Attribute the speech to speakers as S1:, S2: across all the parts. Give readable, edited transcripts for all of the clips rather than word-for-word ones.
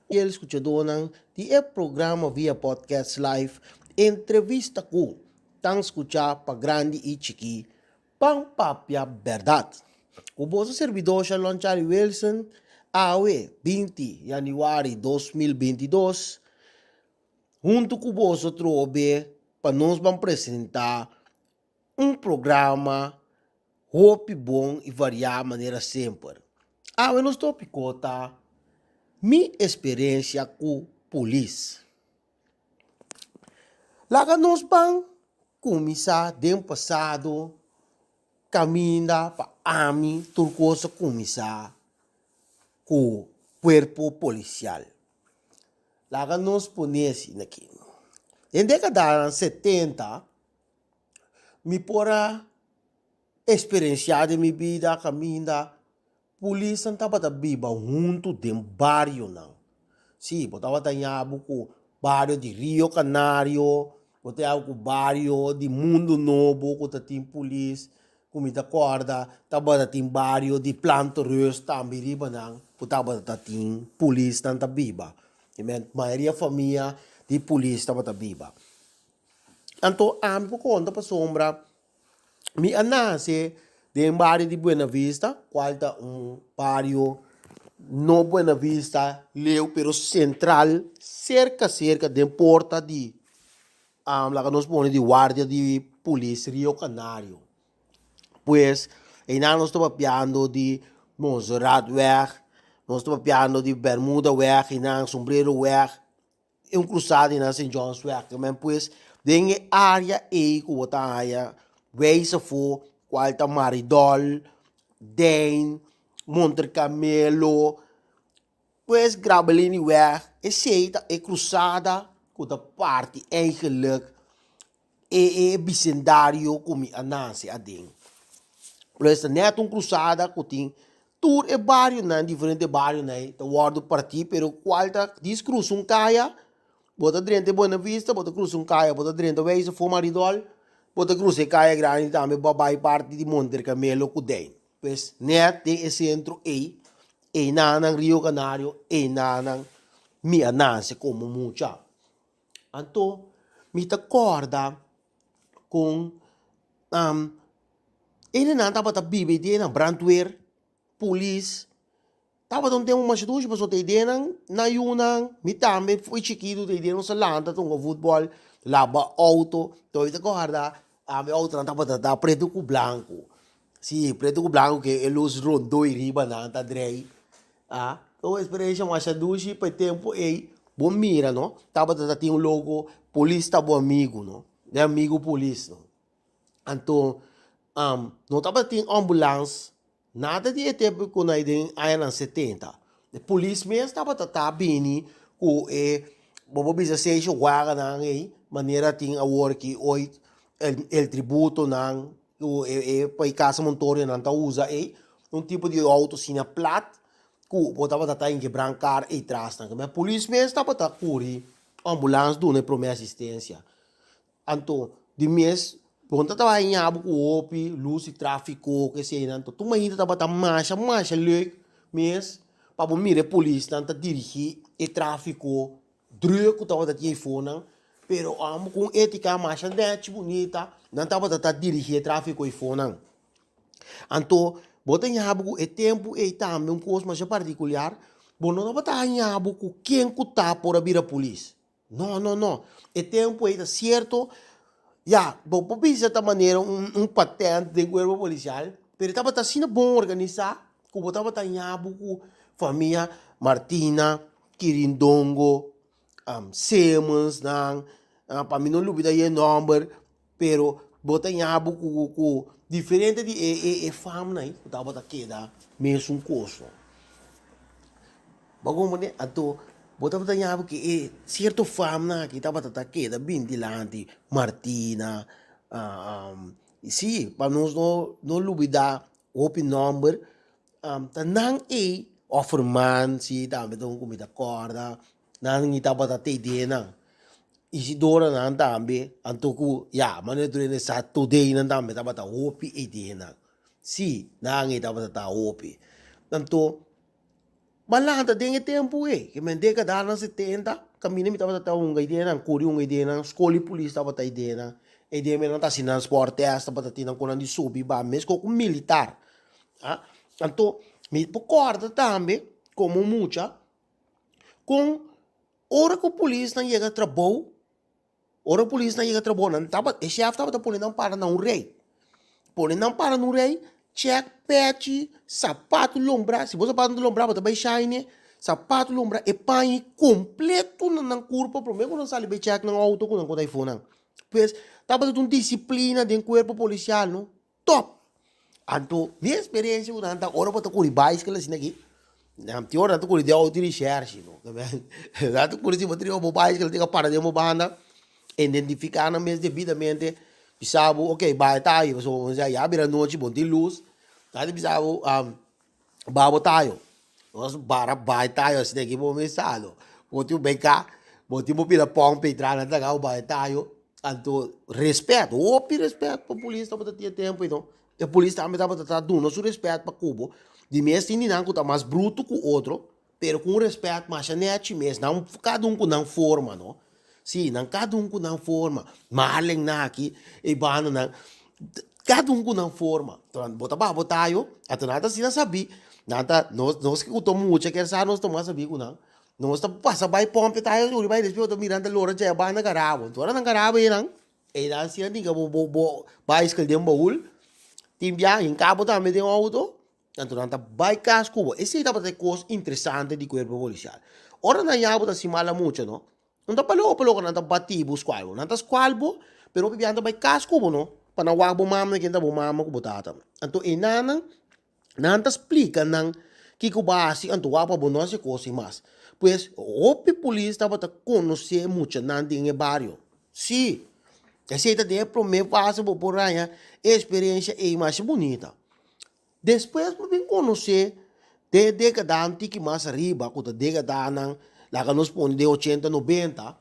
S1: Ele escuchador de é programa via podcast live, entrevista com tan escuchar para grande e chiqui, pang papia verdade. O vosso servidor Shalom Charlie Wilson, AWE 20 de januário 2022, junto com o vosso trobe, para nós vamos apresentar programa hope bom e variar maneira sempre. AWE nos topicota minha experiência com polícia. Lá que nós vamos começar, do passado, caminhar para a mim, tudo coisa começar com o corpo policial. Lá que nós ponemos aqui. Em década de 70, me pora experienciar de minha vida, caminhar, polícia não estava viva junto de um barrio, não. Sim, botava tanhabo com barrio de Rio Canário, botava com barrio de Mundo Novo, com tem polícia, com muita corda, tava tem barrio de Planto Reus, também riba não, botava tem polícia tanta viva. A maioria da família de polícia estava viva. Então, a mim conta para sombra, me anase de um barrio de Buena Vista, qual é barrio no Buena Vista, leu pero central, cerca de porta de lá que nós põe de guarda de polícia Rio Canário. Pues, aí nós estamos piando de Monserratweg, nós estamos piando de Bermuda Weg, e na Sombrero Weg, e cruzado na St. John's Weg. Também, pues, tem área aí que você área, Weise for, qual tá Maridol, Den, Monte Camelo, pues Grabelini Weg, e zeita, e cruzada, com a parte eigenlijk, e bicendário, como a Nancy a ding. Pues net cruzada, que tem, tour e barrio, né, diferente barrio, né, o guardo parti, pero qual tá, discruza caia, bota dentro Buena Vista, bota cruza caia, bota dentro Weise for Maridol, bota cruza caia grande também, babai parte de Monte Camelo, com den. Pues net tem esse centro aí, e nanang Rio Canario, e nanang mi ananse como mucha. Então, me acorda com ele não estava a bibe de na brandweer, police, estava onde um mas dois pessoas te denan na yunang, me também foi chiquito te denan sa landa tung futebol, lava auto, então te acorda, a meu auto não estava da preto com branco. Sim, preto com branco que é luz rondo e riba na tá drei. Ah, então a experiência mais duche para tempo aí, bom mira, não? Tava tinha um logo, polícia tá bom amigo, não? É amigo polícia, não? Então, não tava tinha ambulância, nada de tempo quando aí tem aí nos 70. A polícia mesmo tava bem, com bobo bisa seja guarda não aí, maneira tinha a work oito, el tributo não, o para casa montoria não tá usa aí, um tipo de auto sina plat, ku botava tata em quebrancar e traz não, mas a polícia mesmo tava curi, ambulância do né para minha assistência. Anto, de mês, quando estava em abo com o OPI, luz e tráfico, que sei, nanto, tu ainda estava marcha, leuk, mês, para o mire polícia, nanto, dirigir e tráfico, drugo, estava da telefone, pero amo com ética, marcha, net, bonita, não estava da dirigir tráfico e fone. Anto, bota em abo e tempo e também um curso mais particular, bom, não estava em abo com quem que tá por abrir a polícia. Não. E tempo é certo. Já, bom, por certa maneira, patente de corpo policial, pero estava assim bom organizar, como estava tanhado com família Martina, Quirindongo, Siemens, para mim não dúvida é número, pero bota tanhado com diferente de família, né? Estava aqui da mesmo curso. Bagong mo ato bota tanya que certo famna que estava aqui da Bindilanti, Martina, sim, para nós não lubida open number, tanang offer man si também tong comida corda, nang itaba ta te de nang. Isidora nang também, antoku ya, mano durante sa today nang também taba ta opi e de nang. Si, nang itaba ta opi. Tanto Malanta tem tempo que me década na 70, caminho me tava uma ideia na curi uma ideia na escola polícia tava ideia na ideia me não tá assinando esporte tava tendo com de subir ba mesmo com militar, ah, então me concorda também como muita com hora que o polícia não chega a trabalho, hora que o polícia não chega a trabalho, não tava o chefe tava polícia não para não rei, polícia não para no rei, check patch, sapato lombra, se você sapato lombra, você vai shine, sapato lombra, e pai completo na curva, pro mesmo não sabe check no auto com o iPhone. Pois, tava tudo disciplina de corpo policial, no? Top. Anto, minha experiência com tanta hora para correr bicycle assim aqui. Tem hora tu correr de auto de research, no? Lá tu correr se você tem bicycle, tem que parar de uma banda, identificar na mesa devidamente, sabe, ok, vai tayo, so já abrir noite, bom de luz, tá bisabo babo tayo. Nós bara vai tayo assim aqui bom mensado. Boti o beca, boti o pila pão petrana da gal vai tayo. Anto respeito, opi respeito para polícia para ter tempo então. A polícia também tá para dando nosso respeito para Cubo. De mês tem não tá mais bruto que o outro, pero com respeito mais net mês, não cada com não forma, não. Sim, não cada com não forma. Maleng na aqui e bano na cada com não forma. Então bota ba botayo, ato nada se não sabe. Nada nós que utamos muito quer saber nós tomamos saber com não. Nós tá passa vai pompe tayo, uri vai despeito mirando lora já ba na garabo. Então na garabo aí não. E daí se ninguém bo vai escolher um baú. Timbia em cabo também tem um auto. Então não tá vai casco. Esse tá para ter coisa interessante de corpo policial. Ora na yabo tá se mala muito, não? Não tá palo não tá batibo squalbo. Não tá squalbo, pero pibiando vai casco, não? Para não wabo mama que tá bo mama ko botata. Então inana não tá explica não que ko base anto wabo bo não se coisa mais. Pues o polícia tá para conhecer muito não tem barrio. Sim. Essa ideia para mim passa por aí, experiência é mais bonita. Depois eu vim conhecer de década antiga mais arriba, quando a década lá que nós põe de 80, 90,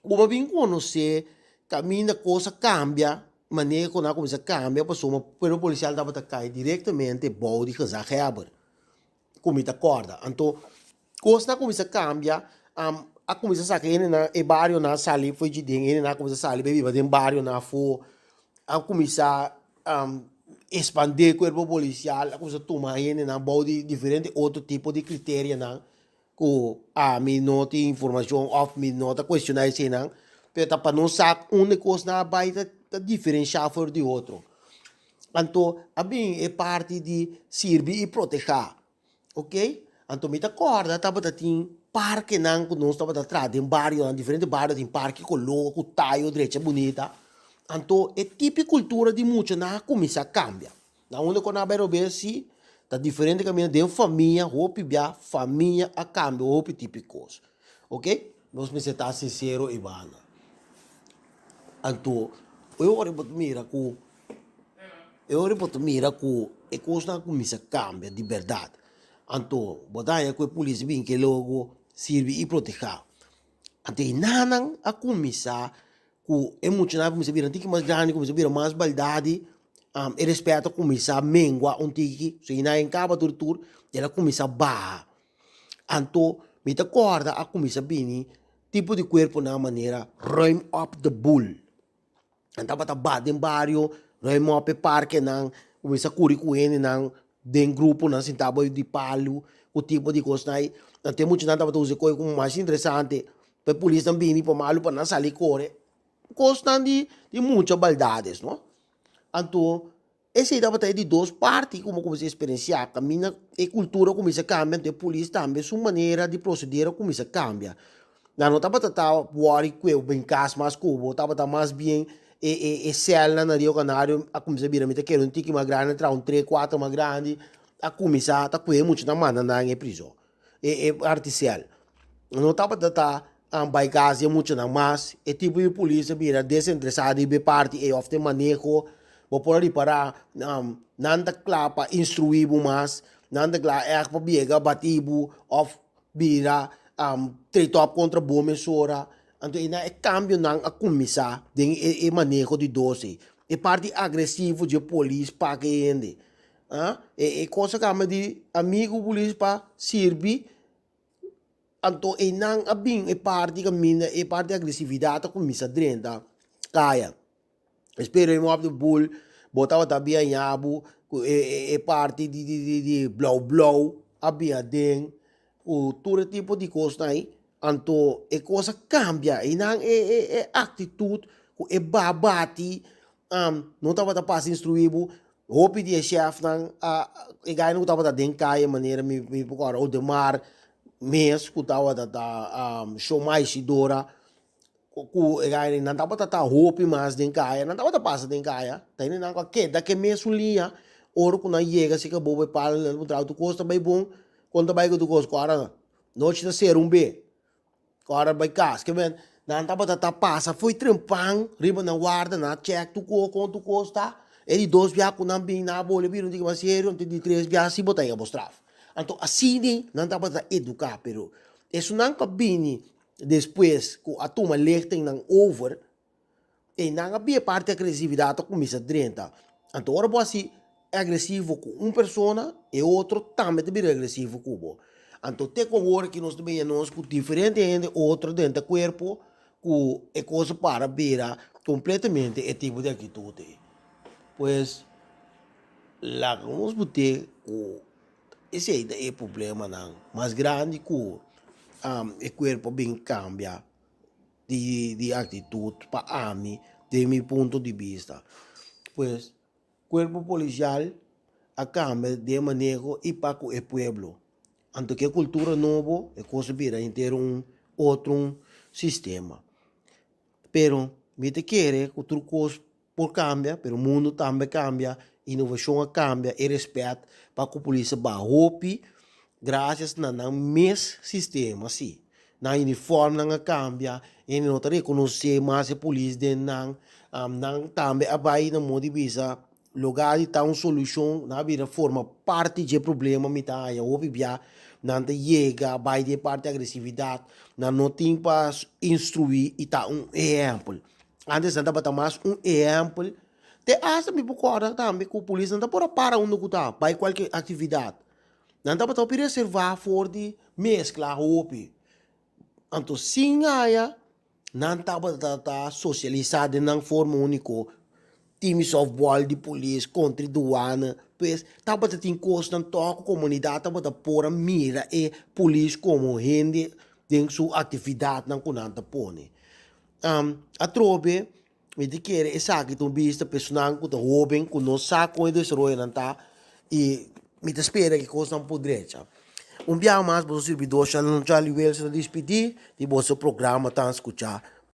S1: eu vim conhecer caminho da coisa cambia, maneira que a coisa cambia, a pessoa, o policial estava a cair diretamente, bom de casar reaber, como está corda. Então, coisa começa a cambiar, a começa a sair na e barrio na sali foi de dentro, na começa a sair bebida dentro barrio na fo, a começar expandir o corpo policial, a começa a tomar na bode diferente outro tipo de critério na que me nota informação of me nota questionar isso não, para não saber uma coisa na baita diferenciar for de outro. Então, a bem é parte de servir e proteger, ok? Então, me acorda, estava tem parque não que nós estava atrás, tem bairro, diferente bairro, tem parque com logo, com taio, direita bonita. Então, é tipo de cultura de muito, na começa a cambiar. Na onde quando a ver se tá diferente caminho de família, ou família a cambio, ou tipo de coisa. Ok? Nós me está sincero e bana. Então, eu ora mira que é coisa na começa a cambiar de verdade. Então, botar com a polícia bem que logo serve e proteger. Então, nanang a começar que é muito na começa a vir antigo mais grande, começa a vir mais baldade, e respeito começa a mengua antigo, se ina em caba tur, ela começa a barra. Então, me acorda a começa a vir tipo de corpo na maneira rhyme up the bull. Então, bata bate em barrio, rhyme up o parque, não começa a correr com ele, não de grupo, não sentava de palo, o tipo de coisa aí. Tem muito nada para usar coisa como mais interessante, para a polícia também para malo para não sair correr. Coisa de muitas baldades, não? Então, esse dá para de duas partes, como começa a experienciar, caminha e cultura começa a cambiar, a polícia também, sua maneira de proceder começa a cambiar. Não estava a worry que eu bem caso mais cubo, estava mais bem e cela na Rio Canário, a começar a vir a meter que um tique mais grande, entrar 3, 4 mais grande, a começar a comer muito na mão, na em prisão. E artificial. Não estava a vai casa muito na mais, e tipo de polícia vira desinteressado e parte e ofte manejo, vou por ali para nanda clapa instruir mais, nanda clapa é para biega batibu of vira treitop contra boa mesura. Então, é cambio não a começar de manejo de doce. É parte agressivo de polícia para que ende. E cosa kama di amigo polícia para servir. Anto e nang abing e parte caminha e parte agressividade começa dentro caia. Espero em modo bull botava também em abo e parte de blow abia den o todo tipo de coisa aí. Anto e coisa cambia e nang atitude e babati não estava a passar instruído hope de chef nang e gai não estava a den caia maneira me procura o demar mês que estava a show mais sidora ku gai não estava a roupa mais den caia não estava a passar den caia tem nem nada que daqui mês linha ouro quando chega se acabou vai para o trabalho custa bem bom quando vai que tu custa agora noite de ser B agora vai casa que vem não estava a passa foi trampang riba na guarda na check tu quanto custa e di dois via com não bem na bolha viram de que sério de três via se botar a mostrar. Então, assim, não dá para educar, pero isso não cabe depois que a turma lertem não over, e não havia parte agressividade que começa dentro. Então, agora você é agressivo com uma pessoa e outro também é agressivo com o então, tem que ver que nós também nós com diferente gente, outro dentro do corpo, que é coisa para ver completamente o tipo de atitude. Pois, lá vamos ter esse é o problema não mais grande que o corpo bem cambia de atitude para mim de meu ponto de vista pois corpo policial a cambia de maneira e para o pueblo anto que cultura novo é conceber inteiro outro sistema pero me te quer que outro coisa por cambia pero o mundo também cambia inovação cambia e respeito para que a polícia barrope graças na mes sistema sim na uniforme não cambia e não te reconhecer mais a polícia de não também abai na modo de visa lugar de tal solução na vida forma parte de problema me tá aí o bibia não te chega vai de parte agressividade não tem para instruir e tá exemplo antes não dava mais exemplo te asa me procura também com a polícia não dá para onde que tá vai qualquer atividade não dá para reservar for de mescla roupa então sim aí não dá para socializar de forma única time softball de polícia contra doana pois tá para ter coisa não toca comunidade tá para pôr a mira e polícia como gente tem sua atividade não conanta pone a trobe me de querer essa que tu vista personal que tu jovem que não sabe como desarrollar não tá e me te espera que coisa não podrecha dia mais, você servidor, já não já lhe se despedir, e você programa tá a escutar